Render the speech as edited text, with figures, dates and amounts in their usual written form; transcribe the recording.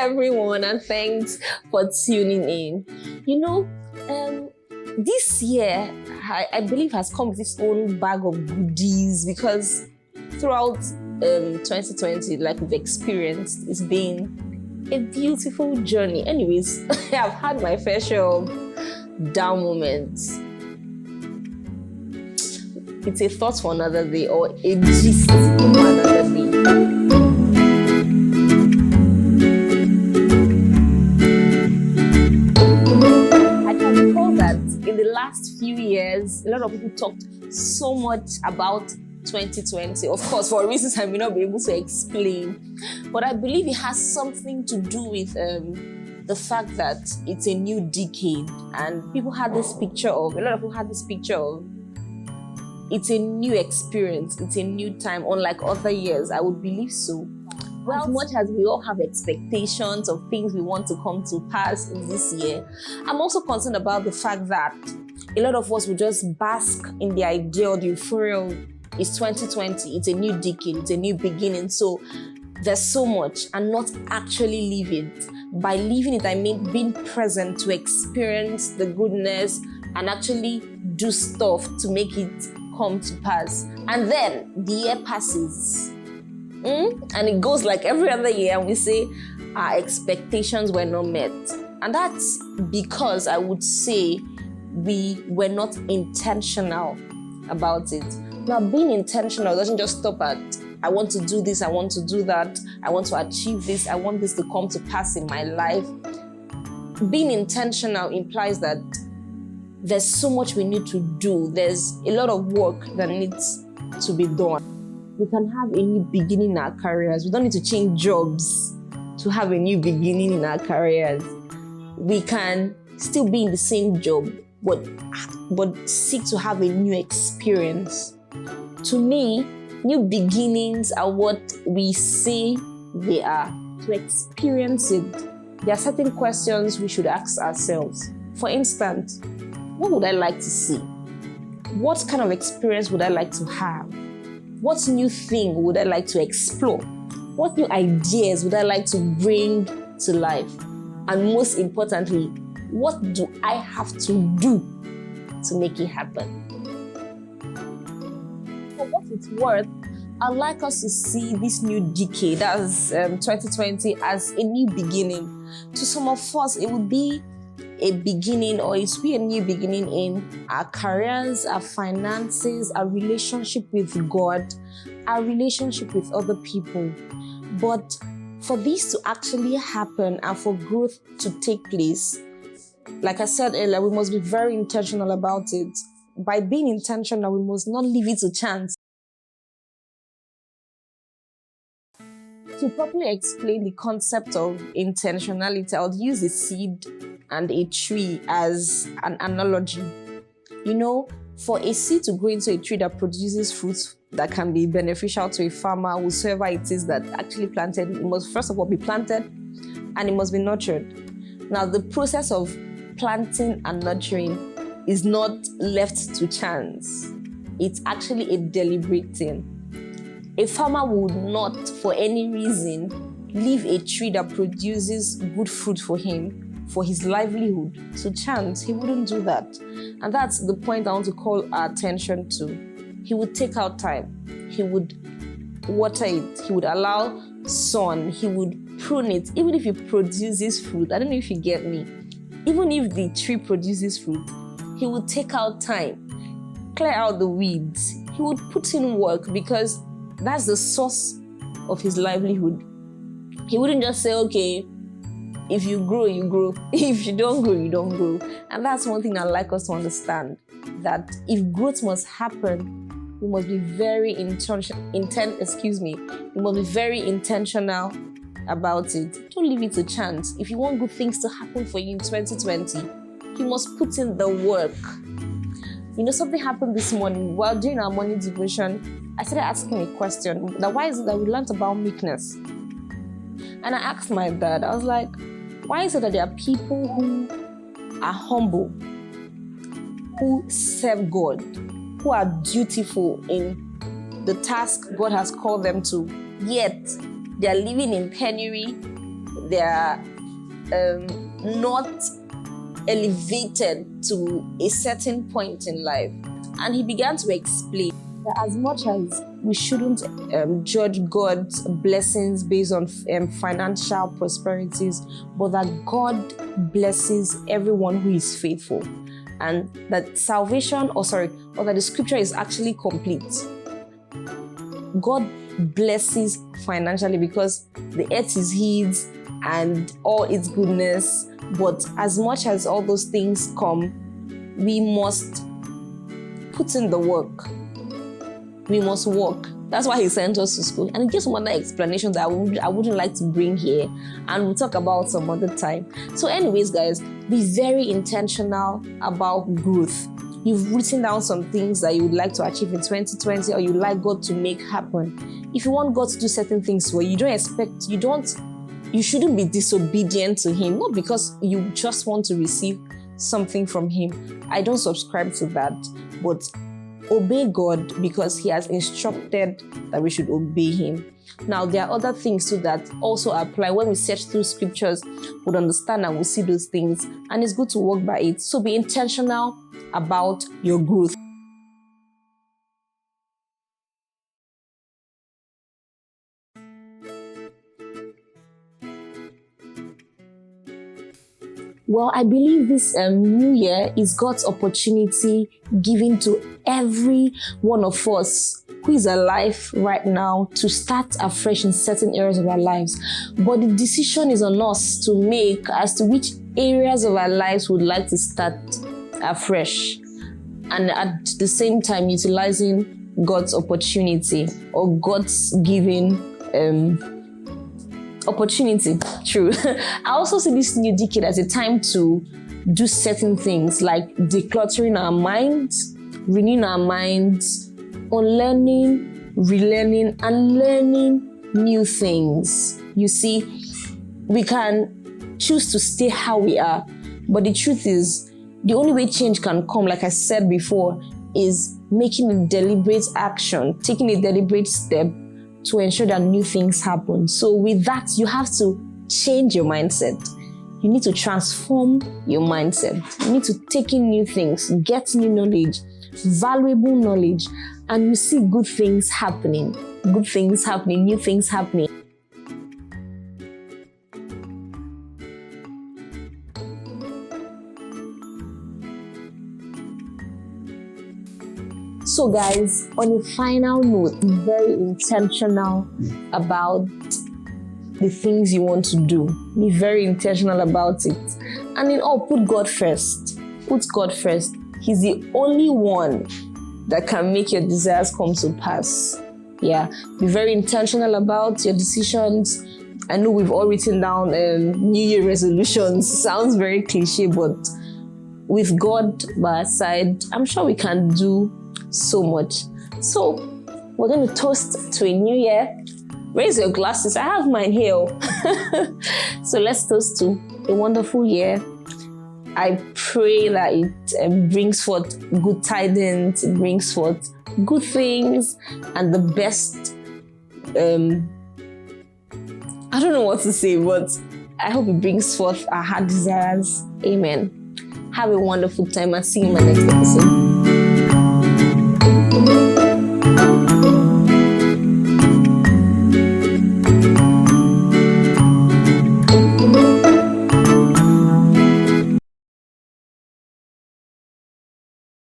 everyone, and thanks for tuning in. This year, I believe, has come with its own bag of goodies because throughout 2020, like we've experienced, it's been a beautiful journey. Anyways, I've had my fair share of down moments. It's a thought for another day, or a gist for another day. I can recall that in the last few years, a lot of people talked so much about 2020. Of course, for reasons I may not be able to explain, but I believe it has something to do with the fact that it's a new decade, and people had this picture of, a lot of people had this picture of, it's a new experience, it's a new time, unlike other years. I would believe so. Well, as much as we all have expectations of things we want to come to pass in this year, I'm also concerned about the fact that a lot of us will just bask in the idea or the euphoria of it's 2020, it's a new decade, it's a new beginning. So there's so much, and not actually live it. By living it, I mean being present to experience the goodness and actually do stuff to make it come to pass. And then the year passes, and it goes like every other year, and we say our expectations were not met. And that's because I would say we were not intentional about it. Now, being intentional doesn't just stop at I want to do this, I want to do that, I want to achieve this, I want this to come to pass in my life. Being intentional implies that there's so much we need to do. There's a lot of work that needs to be done. We can have a new beginning in our careers. We don't need to change jobs to have a new beginning in our careers. We can still be in the same job, but seek to have a new experience. To me, new beginnings are what we say they are. To experience it, there are certain questions we should ask ourselves. For instance, what would I like to see? What kind of experience would I like to have? What new thing would I like to explore? What new ideas would I like to bring to life? And most importantly, what do I have to do to make it happen? For what it's worth, I'd like us to see this new decade, as 2020, as a new beginning. To some of us, it would be a beginning, or it will be a new beginning in our careers, our finances, our relationship with God, our relationship with other people. But for this to actually happen and for growth to take place, like I said earlier, we must be very intentional about it. By being intentional, we must not leave it to chance. To properly explain the concept of intentionality, I would use a seed and a tree as an analogy. For a seed to grow into a tree that produces fruits that can be beneficial to a farmer, whosoever it is that actually planted, it must first of all be planted and it must be nurtured. Now, the process of planting and nurturing is not left to chance. It's actually a deliberate thing. A farmer would not, for any reason, leave a tree that produces good fruit for him, for his livelihood, to chance. He wouldn't do that. And that's the point I want to call our attention to. He would take out time. He would water it. He would allow sun. He would prune it. Even if it produces fruit, I don't know if you get me. Even if the tree produces fruit, he would take out time, clear out the weeds. He would put in work because that's the source of his livelihood. He wouldn't just say, okay, if you grow, you grow. If you don't grow, you don't grow. And that's one thing I'd like us to understand, that if growth must happen, we must be very intentional about it. Don't leave it to chance. If you want good things to happen for you in 2020, you must put in the work. Something happened this morning. While doing our morning devotion, I started asking a question. That why is it that we learned about meekness? And I asked my dad, I was like, why is it that there are people who are humble, who serve God, who are dutiful in the task God has called them to, yet they are living in penury, they are not elevated to a certain point in life. And he began to explain that as much as we shouldn't judge God's blessings based on financial prosperities, but that God blesses everyone who is faithful, and that salvation, or that the scripture is actually complete. God blesses financially because the earth is his and all its goodness. But as much as all those things come, we must put in the work. We must work. That's why he sent us to school. And he gives some other explanations that I wouldn't like to bring here, and we'll talk about some other time. So anyways, guys, be very intentional about growth. You've written down some things that you would like to achieve in 2020, or you'd like God to make happen. If you want God to do certain things for you, you shouldn't be disobedient to him, not because you just want to receive something from him. I don't subscribe to that, but obey God because he has instructed that we should obey him. Now, there are other things too that also apply. When we search through scriptures, we'll understand and we'll see those things, and it's good to walk by it. So be intentional about your growth. Well, I believe this new year is God's opportunity given to every one of us who is alive right now to start afresh in certain areas of our lives. But the decision is on us to make as to which areas of our lives we would like to start afresh, and at the same time utilizing God's opportunity or God's given opportunity. True. I also see this new decade as a time to do certain things like decluttering our minds, renewing our minds, unlearning, relearning, and learning new things. You see, we can choose to stay how we are, but the truth is, the only way change can come, like I said before, is making a deliberate action, taking a deliberate step to ensure that new things happen. So with that, you have to change your mindset. You need to transform your mindset. You need to take in new things, get new knowledge, valuable knowledge, and you see good things happening, new things happening. So guys, on a final note, be very intentional about the things you want to do. Be very intentional about it. And in all, put God first. Put God first. He's the only one that can make your desires come to pass. Yeah, be very intentional about your decisions. I know we've all written down New Year resolutions. Sounds very cliche, but with God by our side, I'm sure we can do so much. So we're going to toast to a new year. Raise your glasses. I have mine here. So let's toast to a wonderful year. I pray that it brings forth good tidings, it brings forth good things, and the best. I don't know what to say, but I hope it brings forth our heart desires. Amen. Have a wonderful time and see you in my next episode.